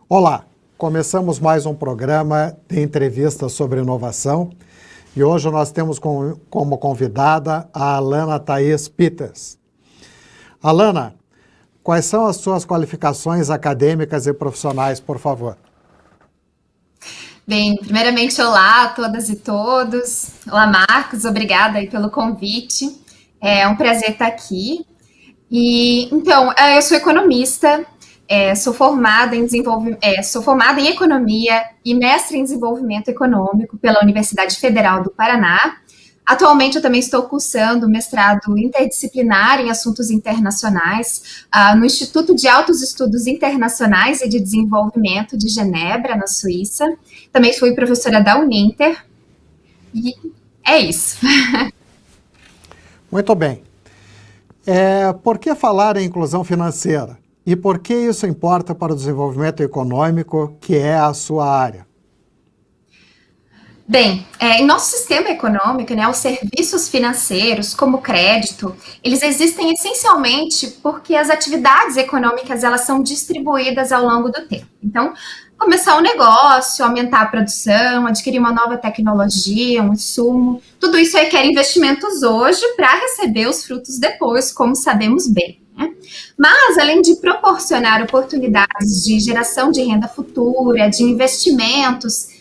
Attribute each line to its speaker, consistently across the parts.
Speaker 1: Olá, começamos mais um programa de entrevistas sobre inovação e hoje nós temos como convidada a Alana Thaís Peters. Alana, quais são as suas qualificações acadêmicas e profissionais, por favor?
Speaker 2: Bem, primeiramente, olá a todas e todos. Olá, Marcos, obrigada aí pelo convite. É um prazer estar aqui. Eu sou economista, sou formada em economia e mestre em desenvolvimento econômico pela Universidade Federal do Paraná. Atualmente, eu também estou cursando mestrado interdisciplinar em assuntos internacionais no Instituto de Altos Estudos Internacionais e de Desenvolvimento de Genebra, na Suíça. Também fui professora da Uninter. E é isso.
Speaker 1: Muito bem. Por que falar em inclusão financeira? E por que isso importa para o desenvolvimento econômico, que é a sua área?
Speaker 2: Bem, em nosso sistema econômico, né, os serviços financeiros, como crédito, eles existem essencialmente porque as atividades econômicas elas são distribuídas ao longo do tempo. Então, começar um negócio, aumentar a produção, adquirir uma nova tecnologia, um insumo, tudo isso requer investimentos hoje para receber os frutos depois, como sabemos bem. Né? Mas, além de proporcionar oportunidades de geração de renda futura, de investimentos,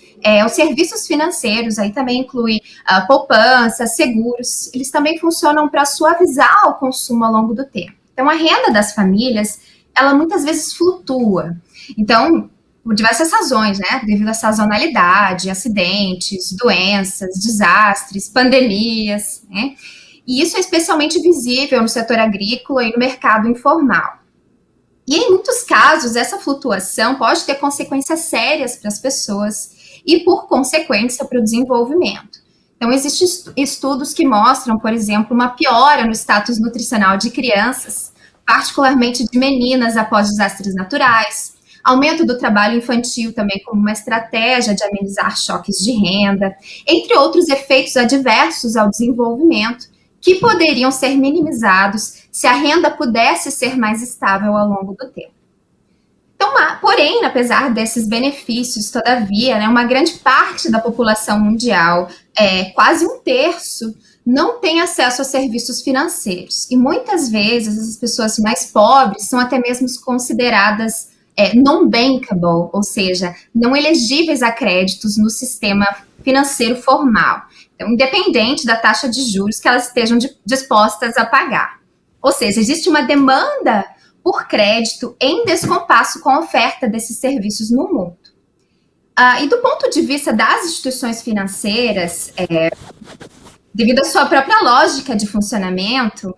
Speaker 2: os serviços financeiros, aí também inclui poupança, seguros, eles também funcionam para suavizar o consumo ao longo do tempo. Então, a renda das famílias, ela muitas vezes flutua. Então, por diversas razões, né? Devido à sazonalidade, acidentes, doenças, desastres, pandemias, né? E isso é especialmente visível no setor agrícola e no mercado informal. E em muitos casos, essa flutuação pode ter consequências sérias para as pessoas e, por consequência, para o desenvolvimento. Então, existem estudos que mostram, por exemplo, uma piora no status nutricional de crianças, particularmente de meninas após desastres naturais, aumento do trabalho infantil também como uma estratégia de amenizar choques de renda, entre outros efeitos adversos ao desenvolvimento, que poderiam ser minimizados se a renda pudesse ser mais estável ao longo do tempo. Então, porém, apesar desses benefícios, todavia, né, uma grande parte da população mundial, quase um terço, não tem acesso a serviços financeiros. E muitas vezes as pessoas mais pobres são até mesmo consideradas non-bankable, ou seja, não elegíveis a créditos no sistema financeiro formal. Então, independente da taxa de juros que elas estejam dispostas a pagar. Ou seja, existe uma demanda por crédito em descompasso com a oferta desses serviços no mundo. E do ponto de vista das instituições financeiras, devido à sua própria lógica de funcionamento,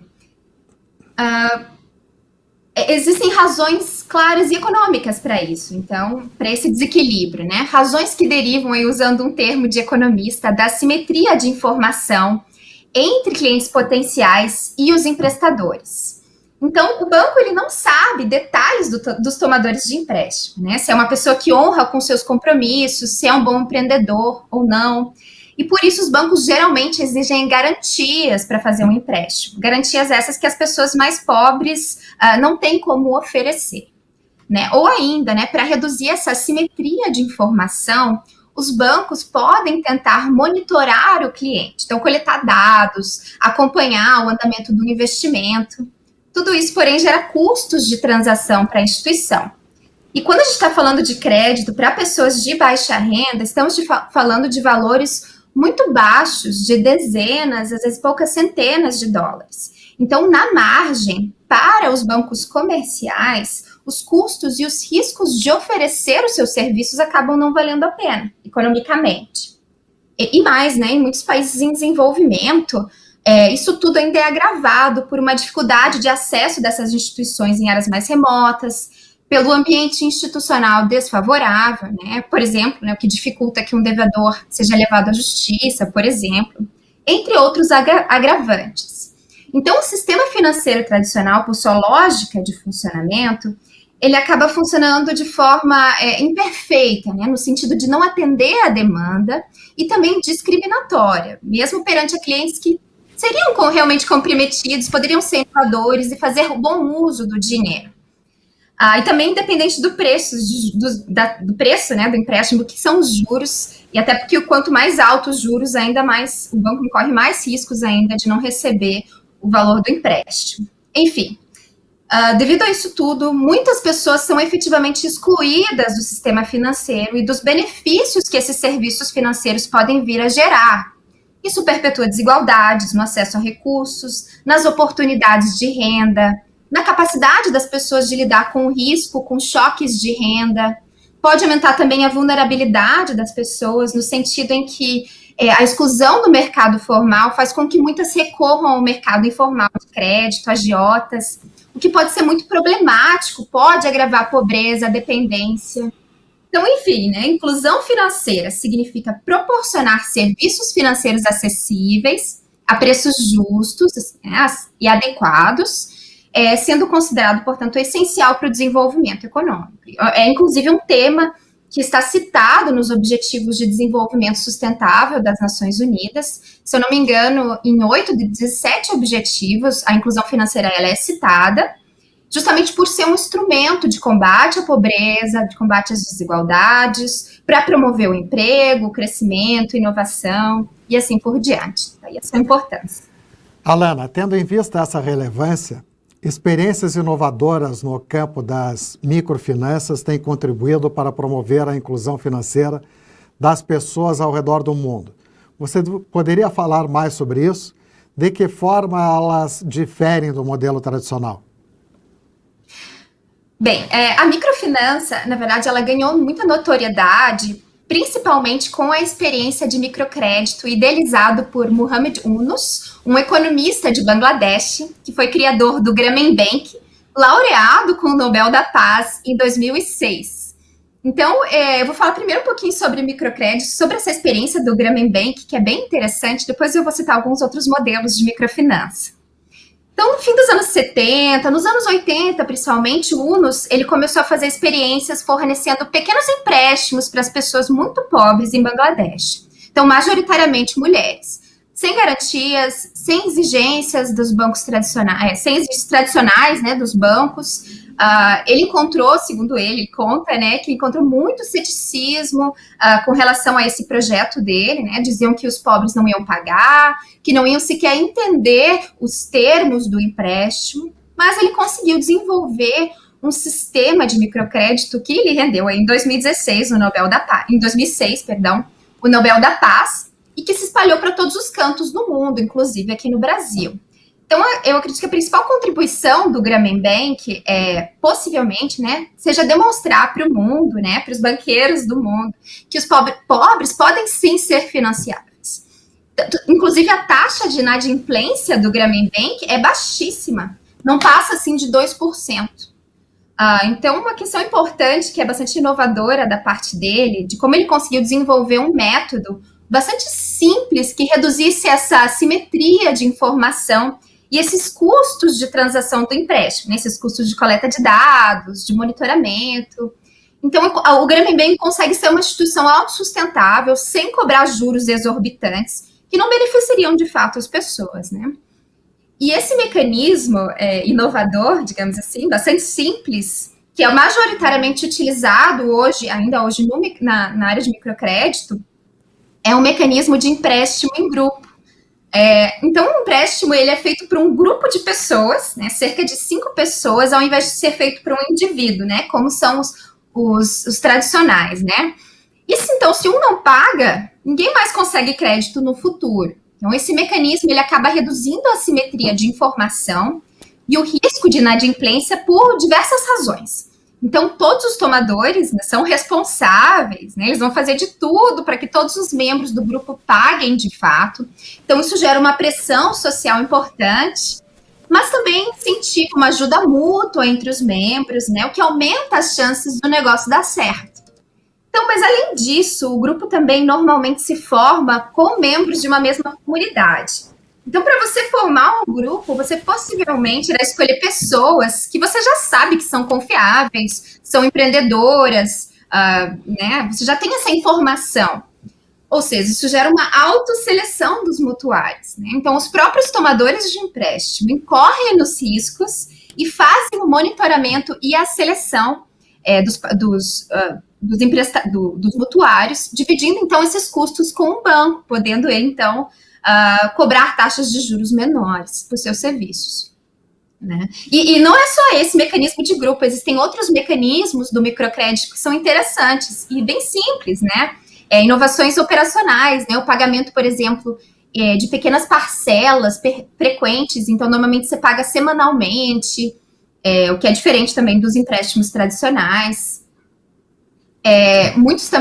Speaker 2: existem razões claras e econômicas para isso, então, para esse desequilíbrio, né? Razões que derivam, aí, usando um termo de economista, da simetria de informação entre clientes potenciais e os emprestadores. Então, o banco ele não sabe detalhes dos tomadores de empréstimo, né? Se é uma pessoa que honra com seus compromissos, se é um bom empreendedor ou não. E por isso os bancos geralmente exigem garantias para fazer um empréstimo. Garantias essas que as pessoas mais pobres não têm como oferecer. Né? Ou ainda, né, para reduzir essa assimetria de informação, os bancos podem tentar monitorar o cliente. Então, coletar dados, acompanhar o andamento do investimento. Tudo isso, porém, gera custos de transação para a instituição. E quando a gente está falando de crédito para pessoas de baixa renda, estamos falando de valores muito baixos, de dezenas, às vezes poucas centenas de dólares. Então, na margem, para os bancos comerciais, os custos e os riscos de oferecer os seus serviços acabam não valendo a pena, economicamente. E mais, né, em muitos países em desenvolvimento, isso tudo ainda é agravado por uma dificuldade de acesso dessas instituições em áreas mais remotas, pelo ambiente institucional desfavorável, né? Por exemplo, né, o que dificulta que um devedor seja levado à justiça, por exemplo, entre outros agravantes. Então, o sistema financeiro tradicional, por sua lógica de funcionamento, ele acaba funcionando de forma imperfeita, né, no sentido de não atender à demanda e também discriminatória, mesmo perante clientes que seriam realmente comprometidos, poderiam ser inovadores e fazer bom uso do dinheiro. E também independente do preço, do preço, né, do empréstimo, que são os juros, e até porque quanto mais altos os juros, ainda mais o banco corre mais riscos ainda de não receber o valor do empréstimo. Enfim, devido a isso tudo, muitas pessoas são efetivamente excluídas do sistema financeiro e dos benefícios que esses serviços financeiros podem vir a gerar. Isso perpetua desigualdades no acesso a recursos, nas oportunidades de renda, na capacidade das pessoas de lidar com o risco, com choques de renda. Pode aumentar também a vulnerabilidade das pessoas, no sentido em que a exclusão do mercado formal faz com que muitas recorram ao mercado informal de crédito, agiotas, o que pode ser muito problemático, pode agravar a pobreza, a dependência. Então, enfim, né, inclusão financeira significa proporcionar serviços financeiros acessíveis, a preços justos, né, e adequados, sendo considerado, portanto, essencial para o desenvolvimento econômico. É, inclusive, um tema que está citado nos Objetivos de Desenvolvimento Sustentável das Nações Unidas. Se eu não me engano, em 8 de 17 objetivos, a inclusão financeira ela é citada, justamente por ser um instrumento de combate à pobreza, de combate às desigualdades, para promover o emprego, o crescimento, inovação e assim por diante. Daí essa é a importância.
Speaker 1: Alana, tendo em vista essa relevância, experiências inovadoras no campo das microfinanças têm contribuído para promover a inclusão financeira das pessoas ao redor do mundo. Você poderia falar mais sobre isso? De que forma elas diferem do modelo tradicional?
Speaker 2: Bem, a microfinança, na verdade, ela ganhou muita notoriedade, principalmente com a experiência de microcrédito idealizado por Muhammad Yunus, um economista de Bangladesh, que foi criador do Grameen Bank, laureado com o Nobel da Paz em 2006. Então, eu vou falar primeiro um pouquinho sobre microcrédito, sobre essa experiência do Grameen Bank, que é bem interessante, depois eu vou citar alguns outros modelos de microfinança. Então, no fim dos anos 70, nos anos 80, principalmente, o Yunus, ele começou a fazer experiências fornecendo pequenos empréstimos para as pessoas muito pobres em Bangladesh. Então, majoritariamente mulheres, sem garantias, sem exigências dos bancos tradicionais, sem exigências tradicionais, né, dos bancos. Ele encontrou, segundo ele conta, né, que encontrou muito ceticismo com relação a esse projeto dele, né, diziam que os pobres não iam pagar, que não iam sequer entender os termos do empréstimo, mas ele conseguiu desenvolver um sistema de microcrédito que lhe rendeu em 2016 o Nobel da Paz, em 2006, perdão, o Nobel da Paz, e que se espalhou para todos os cantos do mundo, inclusive aqui no Brasil. Então, eu acredito que a principal contribuição do Grameen Bank possivelmente, né, seja demonstrar para o mundo, né, para os banqueiros do mundo, que os pobres podem sim ser financiáveis. Inclusive, a taxa de inadimplência do Grameen Bank é baixíssima, não passa assim de 2%. Então, uma questão importante, que é bastante inovadora da parte dele, de como ele conseguiu desenvolver um método bastante simples que reduzisse essa assimetria de informação e esses custos de transação do empréstimo, né? Esses custos de coleta de dados, de monitoramento. Então, o Grameen Bank consegue ser uma instituição autossustentável, sem cobrar juros exorbitantes, que não beneficiariam de fato as pessoas, né? E esse mecanismo inovador, digamos assim, bastante simples, que é majoritariamente utilizado hoje, ainda hoje na área de microcrédito, é um mecanismo de empréstimo em grupo. Então, o empréstimo ele é feito por um grupo de pessoas, né, cerca de 5 pessoas, ao invés de ser feito por um indivíduo, né, como são os tradicionais, né. Então, se um não paga, ninguém mais consegue crédito no futuro. Então, esse mecanismo ele acaba reduzindo a assimetria de informação e o risco de inadimplência por diversas razões. Então, todos os tomadores, né, são responsáveis, né, eles vão fazer de tudo para que todos os membros do grupo paguem de fato. Então, isso gera uma pressão social importante, mas também incentiva uma ajuda mútua entre os membros, né, o que aumenta as chances do negócio dar certo. Então, mas além disso, o grupo também normalmente se forma com membros de uma mesma comunidade. Então, para você formar um grupo, você possivelmente irá escolher pessoas que você já sabe que são confiáveis, são empreendedoras, né? Você já tem essa informação. Ou seja, isso gera uma autosseleção dos mutuários, né? Então, os próprios tomadores de empréstimo incorrem nos riscos e fazem o monitoramento e a seleção dos mutuários, dividindo, então, esses custos com o banco, podendo ele, então, cobrar taxas de juros menores por seus serviços. Né? E não é só esse mecanismo de grupo, existem outros mecanismos do microcrédito que são interessantes e bem simples, né? Inovações operacionais, né? O pagamento, por exemplo, de pequenas parcelas frequentes, então normalmente você paga semanalmente, o que é diferente também dos empréstimos tradicionais. Muitas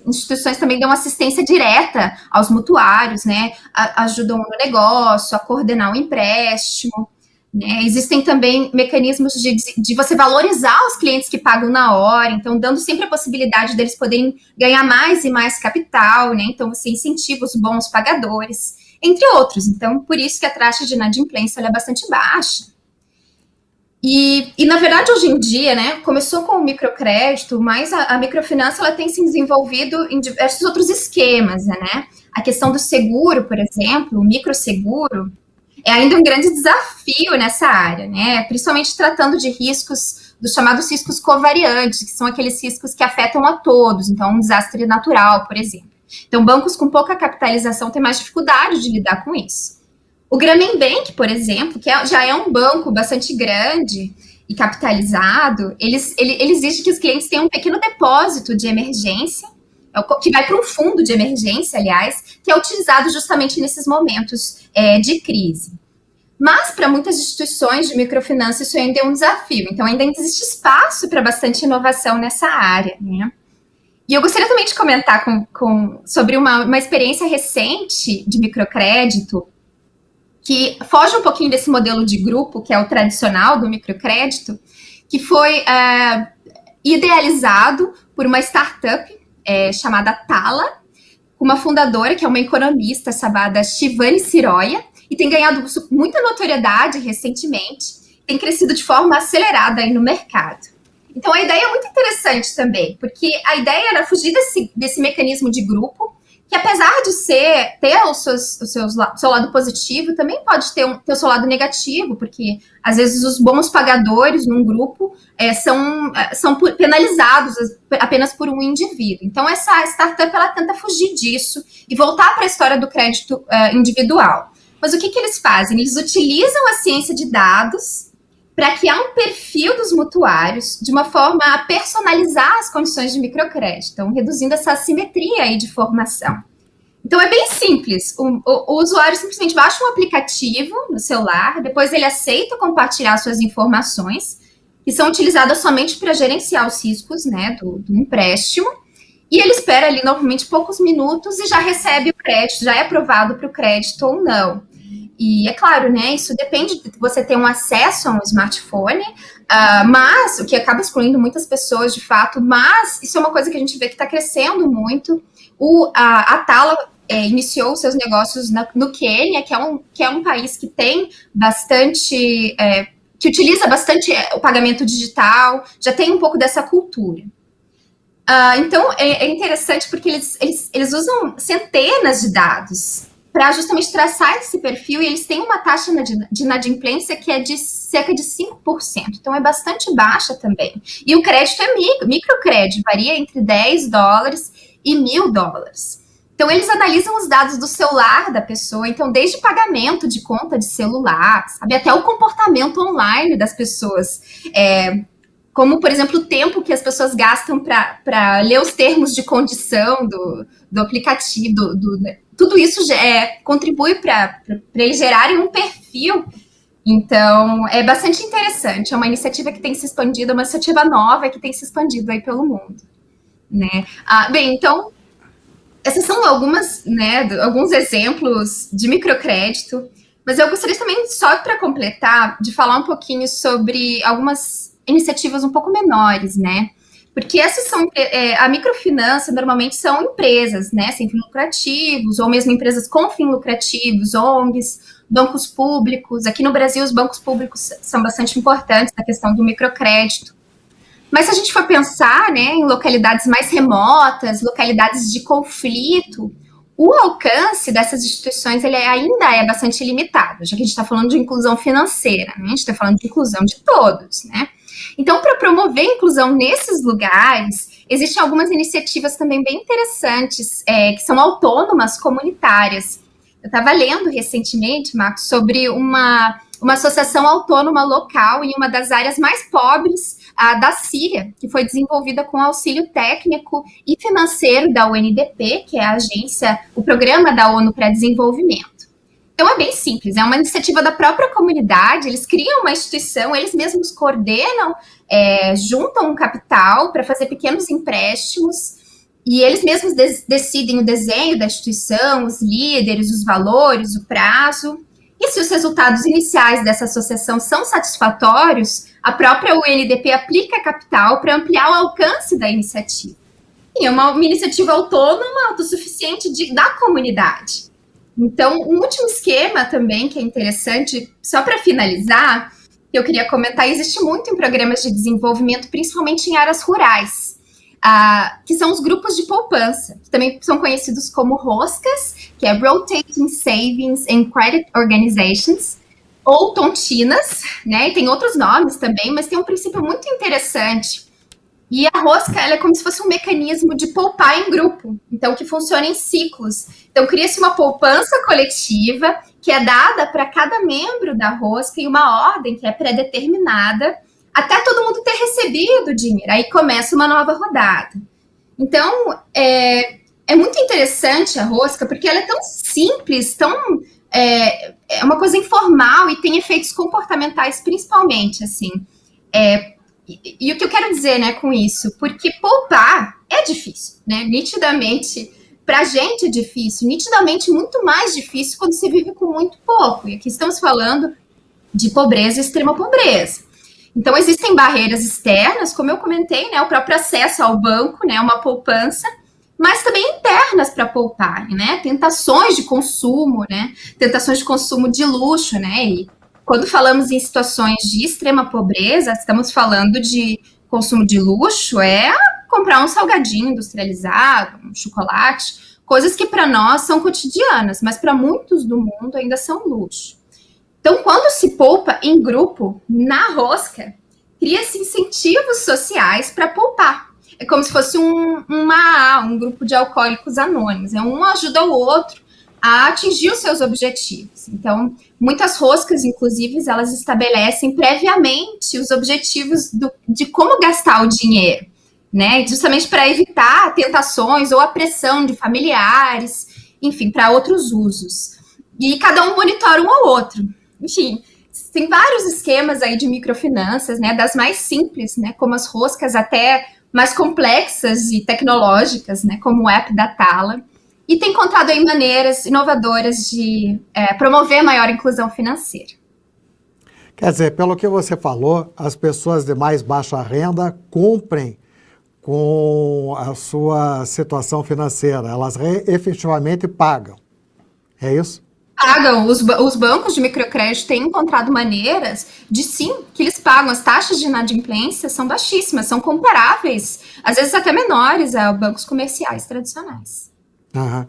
Speaker 2: instituições também dão assistência direta aos mutuários, né? Ajudam no negócio, a coordenar o empréstimo. Né? Existem também mecanismos de você valorizar os clientes que pagam na hora, então dando sempre a possibilidade deles poderem ganhar mais e mais capital, né? Então você incentiva os bons pagadores, entre outros. Então, por isso que a taxa de inadimplência é bastante baixa. E, na verdade, hoje em dia, né, começou com o microcrédito, mas a microfinança ela tem se desenvolvido em diversos outros esquemas, né? A questão do seguro, por exemplo, o microseguro, é ainda um grande desafio nessa área, né? Principalmente tratando de riscos, dos chamados riscos covariantes, que são aqueles riscos que afetam a todos, então um desastre natural, por exemplo. Então, bancos com pouca capitalização têm mais dificuldade de lidar com isso. O Grameen Bank, por exemplo, que já é um banco bastante grande e capitalizado, ele exige que os clientes tenham um pequeno depósito de emergência, que vai para um fundo de emergência, aliás, que é utilizado justamente nesses momentos de crise. Mas, para muitas instituições de microfinança, isso ainda é um desafio. Então, ainda existe espaço para bastante inovação nessa área, né? E eu gostaria também de comentar sobre uma experiência recente de microcrédito, que foge um pouquinho desse modelo de grupo, que é o tradicional do microcrédito, que foi idealizado por uma startup chamada Tala, uma fundadora, que é uma economista chamada Shivani Siroya, e tem ganhado muita notoriedade recentemente, tem crescido de forma acelerada aí no mercado. Então, a ideia é muito interessante também, porque a ideia era fugir desse mecanismo de grupo, que apesar de ter o seu lado positivo, também pode ter o seu lado negativo, porque às vezes os bons pagadores num grupo são penalizados apenas por um indivíduo. Então, essa startup ela tenta fugir disso e voltar para a história do crédito individual. Mas o que eles fazem? Eles utilizam a ciência de dados para criar um perfil dos mutuários de uma forma a personalizar as condições de microcrédito, então reduzindo essa assimetria aí de formação. Então é bem simples, o usuário simplesmente baixa um aplicativo no celular, depois ele aceita compartilhar suas informações, que são utilizadas somente para gerenciar os riscos, né, do empréstimo, e ele espera ali normalmente poucos minutos e já recebe o crédito, já é aprovado para o crédito ou não. E é claro, né, isso depende de você ter um acesso a um smartphone, mas, o que acaba excluindo muitas pessoas de fato, mas isso é uma coisa que a gente vê que está crescendo muito. A Tala iniciou seus negócios no Quênia, que é um país que tem bastante, que utiliza bastante o pagamento digital, já tem um pouco dessa cultura. Então, é interessante porque eles usam centenas de dados para justamente traçar esse perfil, e eles têm uma taxa de inadimplência que é de cerca de 5%. Então, é bastante baixa também. E o crédito é microcrédito, varia entre $10 e $1.000. Então, eles analisam os dados do celular da pessoa, então, desde pagamento de conta de celular, sabe, até o comportamento online das pessoas, como, por exemplo, o tempo que as pessoas gastam para ler os termos de condição do aplicativo, tudo isso contribui para eles gerarem um perfil. Então, é bastante interessante. É uma iniciativa que tem se expandido, é uma iniciativa nova que tem se expandido aí pelo mundo. Né? Bem, então, essas são alguns exemplos de microcrédito, mas eu gostaria também, só para completar, de falar um pouquinho sobre algumas iniciativas um pouco menores, né? Porque essas a microfinança normalmente são empresas, né, sem fins lucrativos, ou mesmo empresas com fins lucrativos, ONGs, bancos públicos. Aqui no Brasil, os bancos públicos são bastante importantes na questão do microcrédito. Mas se a gente for pensar, né, em localidades mais remotas, localidades de conflito, o alcance dessas instituições ele ainda é bastante limitado, já que a gente está falando de inclusão financeira, né? A gente está falando de inclusão de todos, né? Então, para promover a inclusão nesses lugares, existem algumas iniciativas também bem interessantes, que são autônomas comunitárias. Eu estava lendo recentemente, Marcos, sobre uma associação autônoma local em uma das áreas mais pobres da Síria, que foi desenvolvida com auxílio técnico e financeiro da UNDP, que é a agência, o programa da ONU para Desenvolvimento. Então é bem simples, é uma iniciativa da própria comunidade, eles criam uma instituição, eles mesmos coordenam, juntam um capital para fazer pequenos empréstimos, e eles mesmos decidem o desenho da instituição, os líderes, os valores, o prazo. E se os resultados iniciais dessa associação são satisfatórios, a própria UNDP aplica capital para ampliar o alcance da iniciativa. E é uma iniciativa autônoma, autossuficiente da comunidade. Então, um último esquema também que é interessante, só para finalizar, que eu queria comentar, existe muito em programas de desenvolvimento, principalmente em áreas rurais, que são os grupos de poupança, que também são conhecidos como ROSCAs, que é Rotating Savings and Credit Organizations, ou tontinas, né? E tem outros nomes também, mas tem um princípio muito interessante. E a rosca, ela é como se fosse um mecanismo de poupar em grupo, então que funciona em ciclos. Então cria-se uma poupança coletiva que é dada para cada membro da rosca em uma ordem que é pré-determinada, até todo mundo ter recebido o dinheiro. Aí começa uma nova rodada. Então, é muito interessante a rosca, porque ela é tão simples, é uma coisa informal e tem efeitos comportamentais, principalmente, assim. E o que eu quero dizer, né, com isso? Porque poupar é difícil, né? Nitidamente, pra gente é difícil, nitidamente muito mais difícil quando se vive com muito pouco. E aqui estamos falando de pobreza e extrema pobreza. Então, existem barreiras externas, como eu comentei, né, o próprio acesso ao banco, né, uma poupança, mas também internas para poupar, né, tentações de consumo, né, tentações de consumo de luxo, né, e quando falamos em situações de extrema pobreza, estamos falando de consumo de luxo, comprar um salgadinho industrializado, um chocolate, coisas que para nós são cotidianas, mas para muitos do mundo ainda são luxo. Então, quando se poupa em grupo, na rosca, cria-se incentivos sociais para poupar. É como se fosse um grupo de alcoólicos anônimos. Um ajuda o outro a atingir os seus objetivos. Então, muitas roscas, inclusive, elas estabelecem previamente os objetivos de como gastar o dinheiro, né? Justamente para evitar tentações ou a pressão de familiares, enfim, para outros usos. E cada um monitora um ao outro. Enfim, tem vários esquemas aí de microfinanças, né, das mais simples, né, como as roscas, até mais complexas e tecnológicas, né, como o app da Tala, e tem encontrado aí maneiras inovadoras de promover maior inclusão financeira.
Speaker 1: Quer dizer, pelo que você falou, as pessoas de mais baixa renda cumprem com a sua situação financeira, elas efetivamente pagam, é isso?
Speaker 2: Pagam, os bancos de microcrédito têm encontrado maneiras de sim, que eles pagam. As taxas de inadimplência são baixíssimas, são comparáveis, às vezes até menores a bancos comerciais tradicionais.
Speaker 1: Uhum.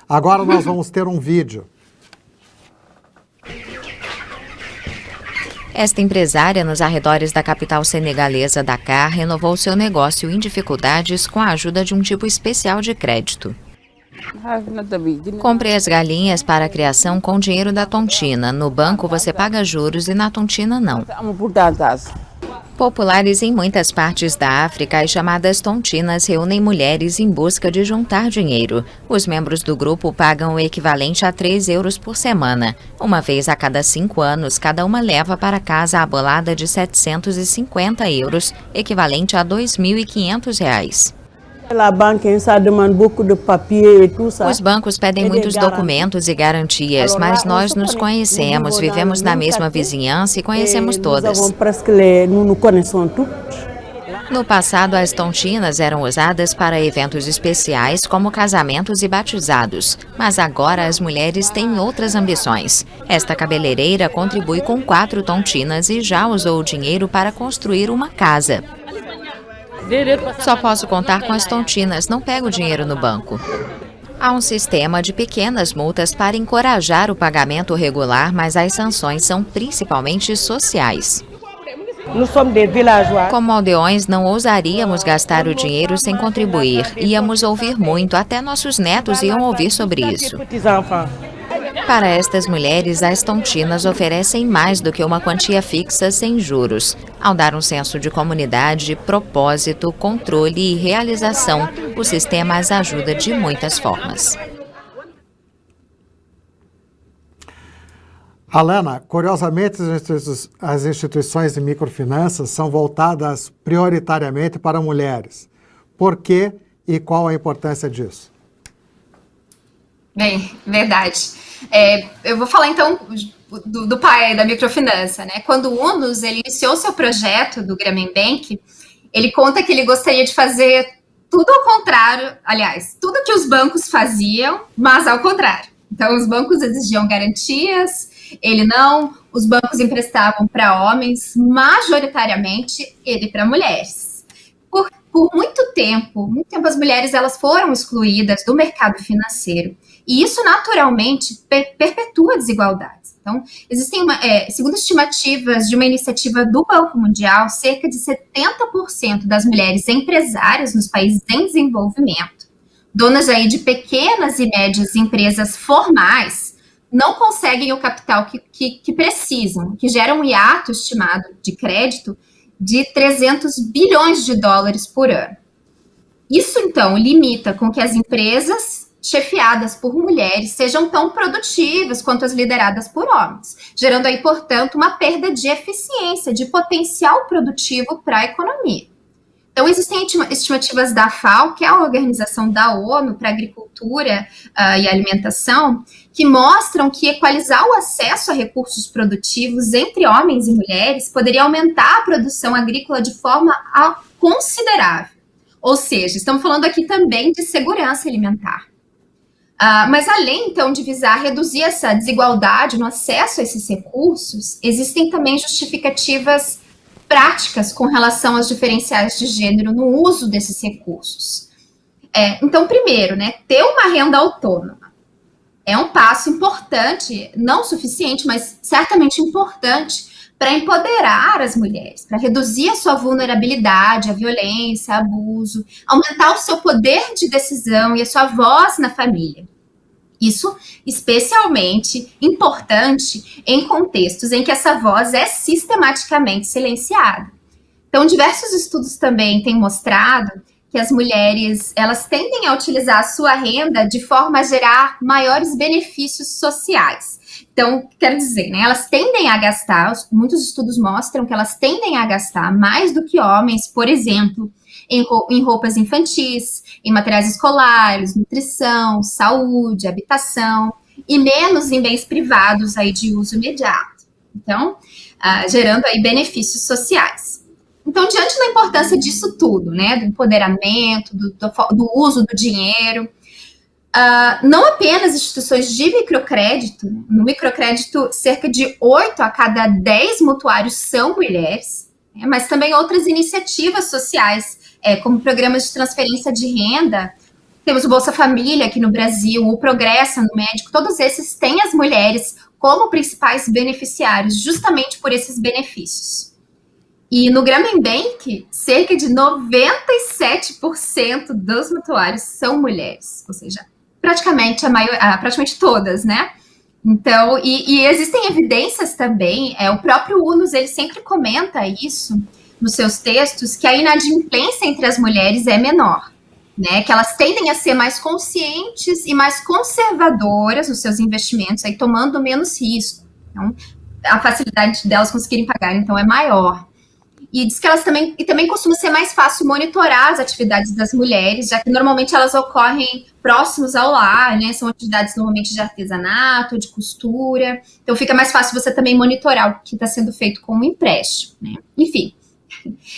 Speaker 1: Agora nós vamos ter um vídeo.
Speaker 3: Esta empresária nos arredores da capital senegalesa Dakar renovou seu negócio em dificuldades com a ajuda de um tipo especial de crédito. Comprei as galinhas para a criação com dinheiro da tontina. No banco você paga juros e na tontina não. Populares em muitas partes da África, as chamadas tontinas reúnem mulheres em busca de juntar dinheiro. Os membros do grupo pagam o equivalente a 3 euros por semana. Uma vez a cada 5 anos, cada uma leva para casa a bolada de 750 euros, equivalente a R$ 2.500. Os bancos pedem muitos documentos e garantias, mas nós nos conhecemos, vivemos na mesma vizinhança e conhecemos todas. No passado, as tontinas eram usadas para eventos especiais como casamentos e batizados, mas agora as mulheres têm outras ambições. Esta cabeleireira contribui com 4 tontinas e já usou o dinheiro para construir uma casa. Só posso contar com as tontinas, não pego dinheiro no banco. Há um sistema de pequenas multas para encorajar o pagamento regular, mas as sanções são principalmente sociais. Como aldeões, não ousaríamos gastar o dinheiro sem contribuir. Íamos ouvir muito, até nossos netos iam ouvir sobre isso. Para estas mulheres, as tontinas oferecem mais do que uma quantia fixa sem juros. Ao dar um senso de comunidade, propósito, controle e realização, o sistema as ajuda de muitas formas.
Speaker 1: Alana, curiosamente, as instituições de microfinanças são voltadas prioritariamente para mulheres. Por quê e qual a importância disso?
Speaker 2: Bem, verdade. Eu vou falar então do pai da microfinança, né? Quando o UNOS ele iniciou seu projeto do Grameen Bank, ele conta que ele gostaria de fazer tudo ao contrário, aliás, tudo que os bancos faziam, mas ao contrário. Então, os bancos exigiam garantias, ele não, os bancos emprestavam para homens, majoritariamente ele para mulheres. Por muito tempo as mulheres elas foram excluídas do mercado financeiro e isso naturalmente perpetua desigualdades. Então, existem, segundo estimativas de uma iniciativa do Banco Mundial, cerca de 70% das mulheres empresárias nos países em desenvolvimento, donas aí de pequenas e médias empresas formais, não conseguem o capital que precisam, que gera um hiato estimado de crédito de 300 bilhões de dólares por ano. Isso, então, limita com que as empresas chefiadas por mulheres sejam tão produtivas quanto as lideradas por homens, gerando aí, portanto, uma perda de eficiência, de potencial produtivo para a economia. Então, existem estimativas da FAO, que é a Organização da ONU para a Agricultura e Alimentação, que mostram que equalizar o acesso a recursos produtivos entre homens e mulheres poderia aumentar a produção agrícola de forma considerável. Ou seja, estamos falando aqui também de segurança alimentar. Mas além, então, de visar reduzir essa desigualdade no acesso a esses recursos, existem também justificativas práticas com relação aos diferenciais de gênero no uso desses recursos. Então, primeiro, né, ter uma renda autônoma é um passo importante, não suficiente, mas certamente importante para empoderar as mulheres, para reduzir a sua vulnerabilidade, a violência, abuso, aumentar o seu poder de decisão e a sua voz na família. Isso especialmente importante em contextos em que essa voz é sistematicamente silenciada. Então, diversos estudos também têm mostrado que as mulheres, elas tendem a utilizar a sua renda de forma a gerar maiores benefícios sociais. Então, quero dizer, né, elas tendem a gastar, muitos estudos mostram que elas tendem a gastar mais do que homens, por exemplo, em roupas infantis, em materiais escolares, nutrição, saúde, habitação, e menos em bens privados aí de uso imediato. Então, gerando aí benefícios sociais. Então, diante da importância disso tudo, né, do empoderamento, do uso do dinheiro, não apenas instituições de microcrédito, né, no microcrédito, cerca de 8 a cada 10 mutuários são mulheres, né, mas também outras iniciativas sociais, como programas de transferência de renda. Temos o Bolsa Família aqui no Brasil, o Progressa no Médico, todos esses têm as mulheres como principais beneficiários, justamente por esses benefícios. E no Grameen Bank, cerca de 97% dos mutuários são mulheres, ou seja, praticamente praticamente todas, né? Então, e existem evidências também, o próprio UNOS, ele sempre comenta isso nos seus textos, que a inadimplência entre as mulheres é menor, né? Que elas tendem a ser mais conscientes e mais conservadoras nos seus investimentos, aí tomando menos risco. Então, a facilidade delas conseguirem pagar, então, é maior. E diz que elas também costuma ser mais fácil monitorar as atividades das mulheres, já que normalmente elas ocorrem próximos ao lar, né? São atividades normalmente de artesanato, de costura. Então fica mais fácil você também monitorar o que está sendo feito com o empréstimo, né? Enfim,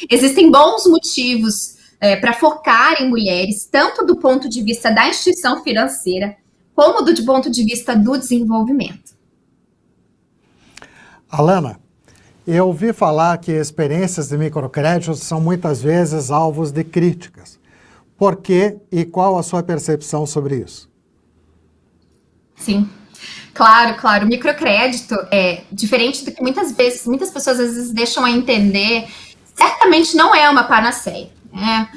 Speaker 2: existem bons motivos para focar em mulheres, tanto do ponto de vista da instituição financeira, como do ponto de vista do desenvolvimento.
Speaker 1: Alana, eu ouvi falar que experiências de microcréditos são muitas vezes alvos de críticas. Por quê e qual a sua percepção sobre isso?
Speaker 2: Sim. Claro, claro. O microcrédito é diferente do que muitas pessoas às vezes deixam a entender, certamente não é uma panaceia, né?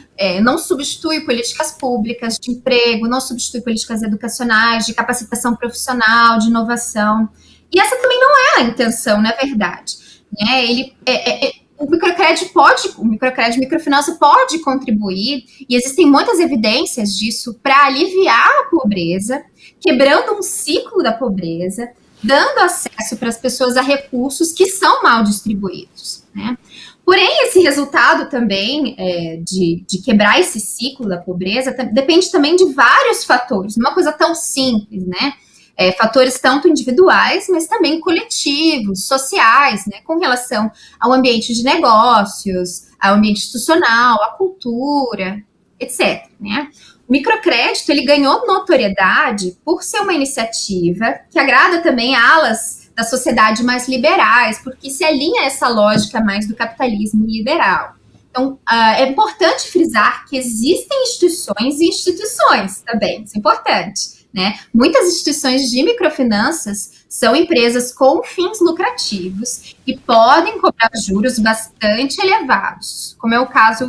Speaker 2: Não substitui políticas públicas de emprego, não substitui políticas educacionais, de capacitação profissional, de inovação. E essa também não é a intenção, na verdade. Né? O microcrédito, microfinança pode contribuir, e existem muitas evidências disso, para aliviar a pobreza, quebrando um ciclo da pobreza, dando acesso para as pessoas a recursos que são mal distribuídos, né? Porém, esse resultado também de quebrar esse ciclo da pobreza depende também de vários fatores, não é uma coisa tão simples, né? Fatores tanto individuais, mas também coletivos, sociais, né, com relação ao ambiente de negócios, ao ambiente institucional, à cultura, etc. Né? O microcrédito ele ganhou notoriedade por ser uma iniciativa que agrada também alas da sociedade mais liberais, porque se alinha a essa lógica mais do capitalismo liberal. Então, é importante frisar que existem instituições e instituições também, isso é importante. Né? Muitas instituições de microfinanças são empresas com fins lucrativos e podem cobrar juros bastante elevados, como é o caso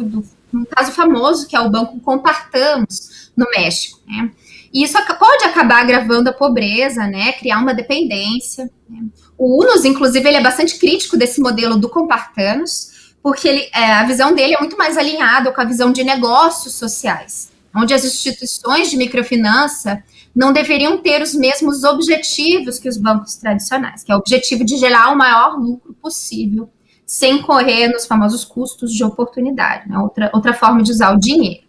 Speaker 2: um caso famoso, que é o Banco Compartamos, no México. Né? E isso pode acabar agravando a pobreza, né? Criar uma dependência. Né? O UNOS, inclusive, ele é bastante crítico desse modelo do Compartamos, porque a visão dele é muito mais alinhada com a visão de negócios sociais, onde as instituições de microfinança não deveriam ter os mesmos objetivos que os bancos tradicionais, que é o objetivo de gerar o maior lucro possível, sem correr nos famosos custos de oportunidade, né? Outra forma de usar o dinheiro.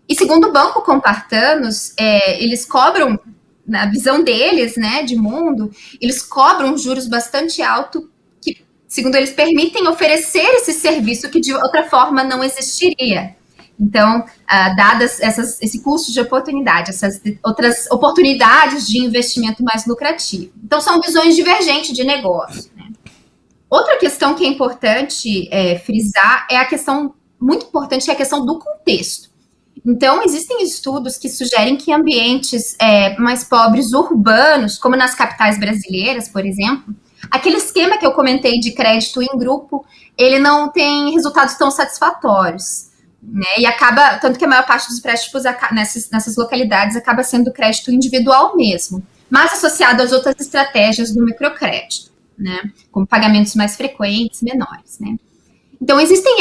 Speaker 2: E segundo o Banco Compartamos, eles cobram, na visão deles, né, de mundo, eles cobram juros bastante altos, que, segundo eles, permitem oferecer esse serviço que de outra forma não existiria. Então, dadas esse custo de oportunidade, essas outras oportunidades de investimento mais lucrativo. Então, são visões divergentes de negócio. Né? Outra questão que é importante frisar é a questão, muito importante, é a questão do contexto. Então, existem estudos que sugerem que ambientes mais pobres urbanos, como nas capitais brasileiras, por exemplo, aquele esquema que eu comentei de crédito em grupo, ele não tem resultados tão satisfatórios. Né, e acaba, tanto que a maior parte dos préstimos nessas localidades acaba sendo crédito individual mesmo, mas associado às outras estratégias do microcrédito, né, como pagamentos mais frequentes, menores. Né. Então, existem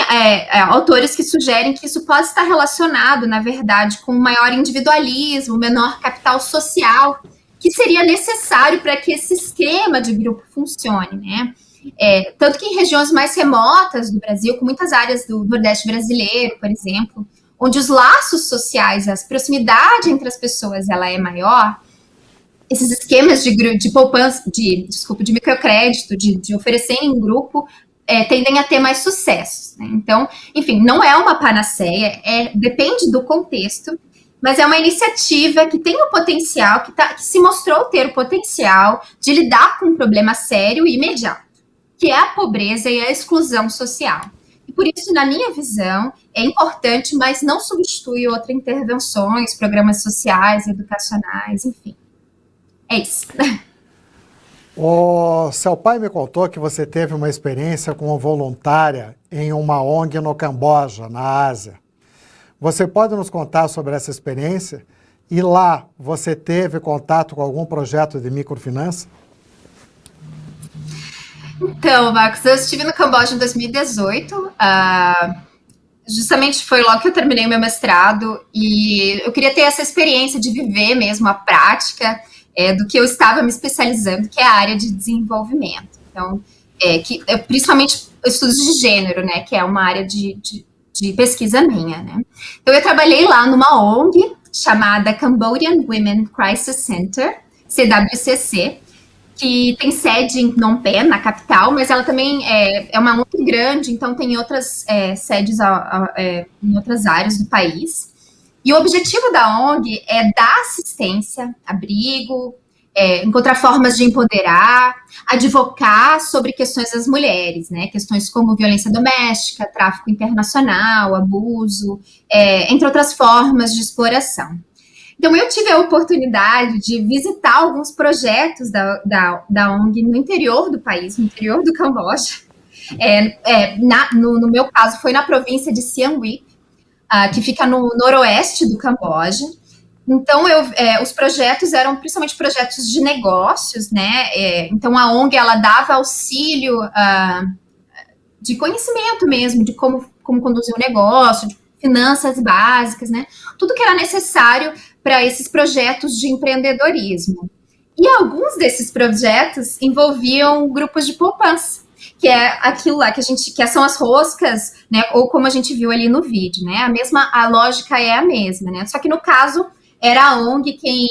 Speaker 2: autores que sugerem que isso pode estar relacionado, na verdade, com um maior individualismo, menor capital social, que seria necessário para que esse esquema de grupo funcione, né? Tanto que em regiões mais remotas do Brasil, com muitas áreas do Nordeste brasileiro, por exemplo, onde os laços sociais, a proximidade entre as pessoas, ela é maior, esses esquemas de poupança, de microcrédito, de oferecer em grupo, tendem a ter mais sucesso. Né? Então, enfim, não é uma panaceia, depende do contexto, mas é uma iniciativa que tem o potencial, que se mostrou ter o potencial de lidar com um problema sério e imediato, que é a pobreza e a exclusão social. E por isso, na minha visão, é importante, mas não substitui outras intervenções, programas sociais, educacionais, enfim. É isso.
Speaker 1: O seu pai me contou que você teve uma experiência como voluntária em uma ONG no Camboja, na Ásia. Você pode nos contar sobre essa experiência? E lá, você teve contato com algum projeto de microfinança?
Speaker 2: Então, Marcos, eu estive no Camboja em 2018, justamente foi logo que eu terminei o meu mestrado, e eu queria ter essa experiência de viver mesmo a prática do que eu estava me especializando, que é a área de desenvolvimento. Então, principalmente estudos de gênero, né, que é uma área de pesquisa minha, né. Então, eu trabalhei lá numa ONG chamada Cambodian Women Crisis Center, CWCC, que tem sede em Phnom Penh, na capital, mas ela também é uma ONG grande, então tem outras sedes em outras áreas do país. E o objetivo da ONG é dar assistência, abrigo, encontrar formas de empoderar, advocar sobre questões das mulheres, né? Questões como violência doméstica, tráfico internacional, abuso, entre outras formas de exploração. Então, eu tive a oportunidade de visitar alguns projetos da ONG no interior do país, no interior do Camboja. No meu caso, foi na província de Siem Reap, que fica no noroeste do Camboja. Então, os projetos eram principalmente projetos de negócios, né? Então, a ONG, ela dava auxílio de conhecimento mesmo, de como conduzir um negócio, de finanças básicas, né? Tudo que era necessário para esses projetos de empreendedorismo. E alguns desses projetos envolviam grupos de poupança, que é aquilo lá que são as roscas, né? Ou como a gente viu ali no vídeo, né? A lógica é a mesma, né? Só que no caso era a ONG quem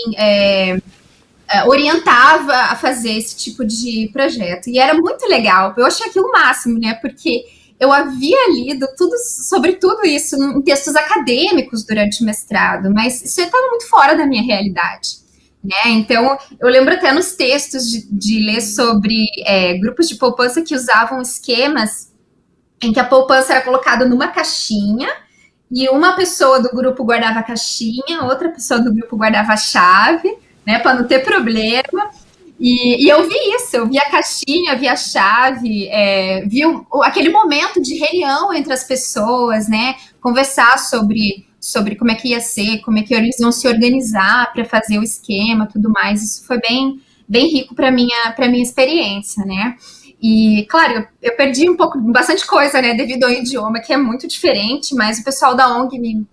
Speaker 2: orientava a fazer esse tipo de projeto. E era muito legal. Eu achei aquilo o máximo, né? Porque eu havia lido sobre tudo isso em textos acadêmicos durante o mestrado, mas isso estava muito fora da minha realidade. Né? Então, eu lembro até nos textos de ler sobre grupos de poupança que usavam esquemas em que a poupança era colocada numa caixinha e uma pessoa do grupo guardava a caixinha, outra pessoa do grupo guardava a chave, né, para não ter problema. E eu vi isso, eu vi a caixinha, vi a chave, vi aquele momento de reunião entre as pessoas, né, conversar sobre como é que ia ser, como é que eles iam se organizar para fazer o esquema, tudo mais. Isso foi bem, bem rico para minha experiência, né? E, claro, eu perdi bastante coisa, né, devido ao idioma, que é muito diferente, mas o pessoal da ONG me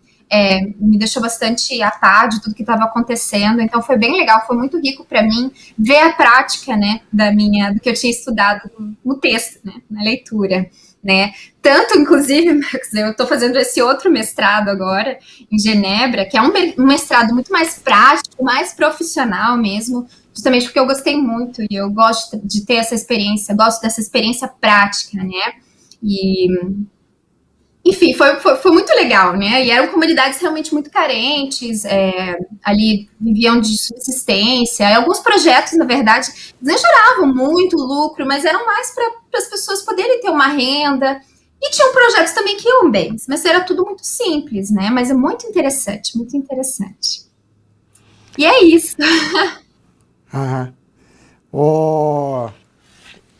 Speaker 2: deixou bastante a par de tudo que estava acontecendo, então foi bem legal, foi muito rico para mim ver a prática, né, do que eu tinha estudado no texto, né, na leitura, né, tanto, inclusive, Marcos, eu estou fazendo esse outro mestrado agora, em Genebra, que é um mestrado muito mais prático, mais profissional mesmo, justamente porque eu gostei muito, e eu gosto de ter essa experiência, gosto dessa experiência prática, né, e enfim, foi muito legal, né? E eram comunidades realmente muito carentes, ali viviam de subsistência. E alguns projetos, na verdade, não geravam muito lucro, mas eram mais para as pessoas poderem ter uma renda. E tinham projetos também que iam bem, mas era tudo muito simples, né? Mas é muito interessante, muito interessante. E é isso.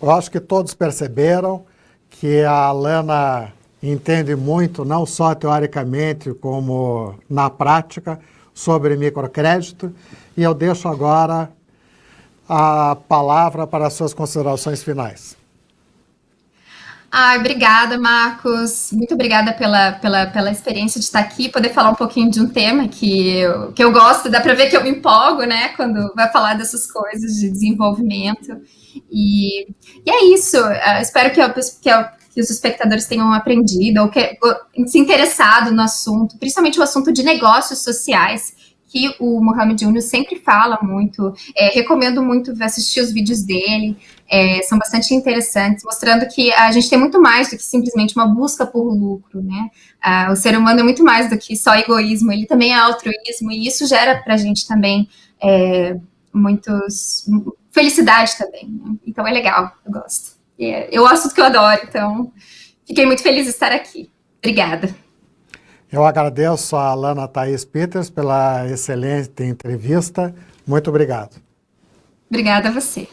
Speaker 1: Eu acho que todos perceberam que a Alana entende muito, não só teoricamente, como na prática, sobre microcrédito. E eu deixo agora a palavra para as suas considerações finais.
Speaker 2: Obrigada, Marcos. Muito obrigada pela experiência de estar aqui, poder falar um pouquinho de um tema que eu gosto. Dá para ver que eu me empolgo, né, quando vai falar dessas coisas de desenvolvimento. E é isso. Espero que os espectadores tenham aprendido ou se interessado no assunto, principalmente o assunto de negócios sociais, que o Mohamed Yunus sempre fala muito. Recomendo muito assistir os vídeos dele, são bastante interessantes, mostrando que a gente tem muito mais do que simplesmente uma busca por lucro, né? O ser humano é muito mais do que só egoísmo, ele também é altruísmo, e isso gera para a gente também felicidade também, né? Então é legal, eu gosto. É o assunto que eu adoro, então fiquei muito feliz de estar aqui. Obrigada.
Speaker 1: Eu agradeço a Alana Thaís Peters pela excelente entrevista. Muito obrigado.
Speaker 2: Obrigada a você.